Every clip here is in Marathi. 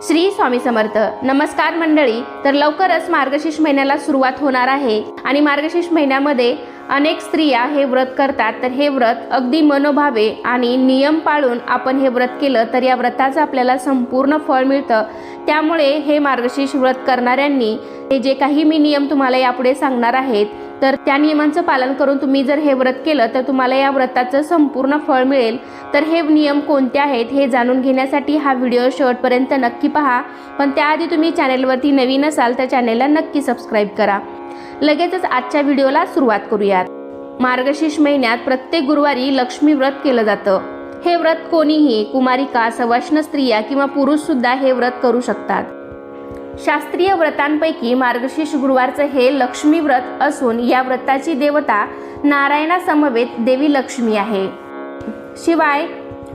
श्री स्वामी समर्थ. नमस्कार मंडळी. तर लवकरच मार्गशीर्ष महिन्याला सुरुवात होणार आहे आणि मार्गशीर्ष महिन्यामध्ये अनेक स्त्रिया हे व्रत करतात. तर हे व्रत अगदी मनोभावे आणि नियम पाळून आपण हे व्रत केलं तर या व्रताचं आपल्याला संपूर्ण फळ मिळतं. त्यामुळे हे मार्गशीर्ष व्रत करणाऱ्यांनी हे जे काही मी नियम तुम्हाला यापुढे सांगणार आहेत तर त्या नियमांचं पालन करून तुम्ही जर हे व्रत केलं तर तुम्हाला या व्रताचं संपूर्ण फळ मिळेल. तर हे नियम कोणते आहेत हे जाणून घेण्यासाठी हा व्हिडिओ शेवटपर्यंत नक्की पहा. पण त्याआधी तुम्ही चॅनेलवरती नवीन असाल तर चॅनेलला नक्की सबस्क्राईब करा. लगेचच आजच्या व्हिडिओला सुरुवात करूयात. मार्गशीर्ष महिन्यात प्रत्येक गुरुवारी लक्ष्मी व्रत केलं जातं. हे व्रत कोणीही कुमारिका, सवाष्ण स्त्रिया किंवा पुरुष सुद्धा हे व्रत करू शकतात. शास्त्रीय व्रतांपैकी मार्गशीर्ष गुरुवारचं हे लक्ष्मी व्रत असून या व्रताची देवता नारायणासमवेत देवी लक्ष्मी आहे. शिवाय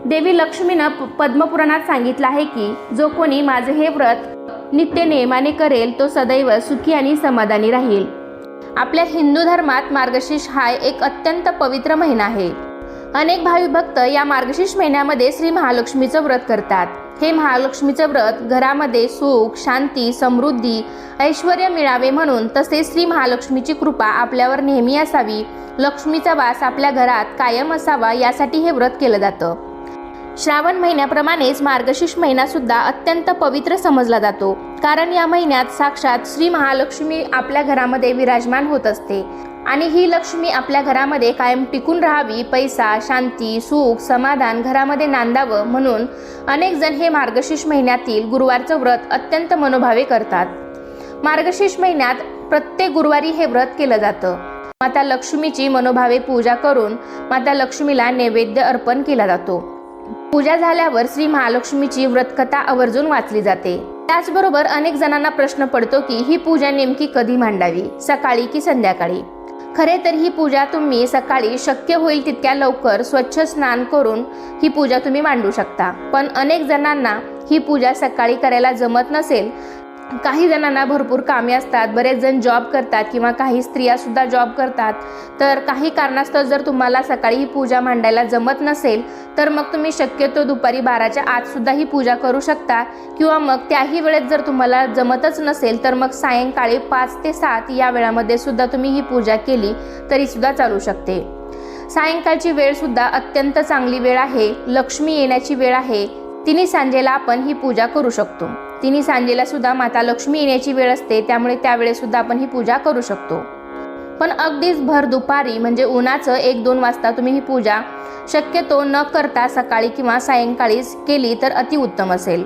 देवी लक्ष्मीनं पद्मपुराणात सांगितलं आहे की जो कोणी माझे हे व्रत नित्य नेमाने करेल तो सदैव सुखी आणि समाधानी राहील. आपल्या हिंदू धर्मात मार्गशीर्ष हा एक अत्यंत पवित्र महिना आहे. अनेक भावी भक्त या मार्गशीर्ष महिन्यामध्ये श्री महालक्ष्मीचं व्रत करतात. हे महालक्ष्मीचं व्रत घरामध्ये सुख, शांती, समृद्धी, ऐश्वर्य मिळावे म्हणून, तसेच श्री महालक्ष्मीची कृपा आपल्यावर नेहमी असावी, लक्ष्मीचा वास आपल्या घरात कायम असावा यासाठी हे व्रत केलं जातं. श्रावण महिन्याप्रमाणेच मार्गशीर्ष महिना सुद्धा अत्यंत पवित्र समजला जातो. कारण या महिन्यात साक्षात श्री महालक्ष्मी आपल्या घरामध्ये विराजमान होत असते आणि ही लक्ष्मी आपल्या घरामध्ये कायम टिकून राहावी, पैसा, शांती, सुख, समाधान घरामध्ये नांदावं म्हणून अनेक जण हे मार्गशीर्ष महिन्यातील गुरुवारचं व्रत अत्यंत मनोभावे करतात. मार्गशीर्ष महिन्यात प्रत्येक गुरुवारी हे व्रत केलं जातं. माता लक्ष्मीची मनोभावे पूजा करून माता लक्ष्मीला नैवेद्य अर्पण केला जातो. पूजा झाल्यावर श्री महालक्ष्मीची व्रतकथा आवर्जून वाचली जाते. त्याचबरोबर अनेक जणांना प्रश्न पडतो की ही पूजा नेमकी कधी मांडावी, सकाळी की संध्याकाळी. खरे तर ही पूजा तुम्ही सकाळी शक्य होईल तितक्या लवकर स्वच्छ स्नान करून ही पूजा तुम्ही मांडू शकता. पण अनेक जणांना ही पूजा सकाळी करायला जमत नसेल. काही जणांना भरपूर कामे असतात, बरेच जण जॉब करतात किंवा काही स्त्रिया सुद्धा जॉब करतात. तर काही कारणास्तव जर तुम्हाला सकाळी ही पूजा मांडायला जमत नसेल तर मग तुम्ही शक्यतो दुपारी 12च्या आत सुद्धा ही पूजा करू शकता. किंवा मग त्याही वेळेत जर तुम्हाला जमतच नसेल तर मग सायंकाळी 5 ते 7 या वेळामध्ये सुद्धा तुम्ही ही पूजा केली तरी सुद्धा चालू शकते. सायंकाळची वेळ सुद्धा अत्यंत चांगली वेळ आहे. लक्ष्मी येण्याची वेळ आहे. तिन्ही सांजेला आपण ही पूजा करू शकतो. तिन्ही सांजेला सुद्धा माता लक्ष्मी येण्याची वेळ असते, त्यामुळे त्यावेळेस सुद्धा आपण ही पूजा करू शकतो. पण अगदीच भर दुपारी म्हणजे उन्हाचं 1-2 वाजता तुम्ही ही पूजा शक्यतो न करता सकाळी किंवा सायंकाळीच केली तर अतिउत्तम असेल.